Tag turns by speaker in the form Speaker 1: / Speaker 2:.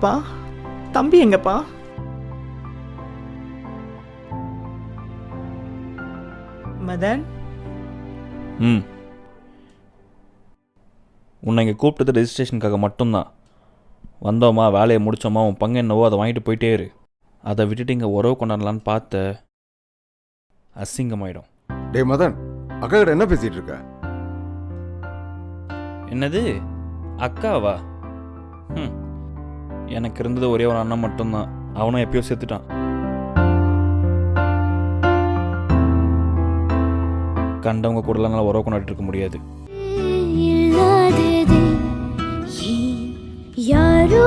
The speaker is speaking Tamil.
Speaker 1: பா தம்பி எங்கப்பா? மதன்,
Speaker 2: உன்னை இங்கே கூப்பிட்டது ரெஜிஸ்ட்ரேஷனுக்காக மட்டும்தான். வந்தோமா, வேலையை முடித்தோமா, உன் பங்கு என்னவோ அதை வாங்கிட்டு போயிட்டே இரு. அதை விட்டுட்டு இங்கே உறவு கொண்டாடலான்னு பார்த்த அசிங்கமாயிடும்.
Speaker 3: டே மதன், அக்கா கிட்ட என்ன பேசிட்டு இருக்க?
Speaker 2: என்னது அக்காவா? எனக்கு இருந்தது ஒரே ஒரு அண்ணன் மட்டும்தான். அவனும் எப்பயோ செத்துட்டான். கண்டவங்க கூடலாம் நல்லா உறவு கொண்டாடிட்டு இருக்க முடியாது.
Speaker 4: யாரோ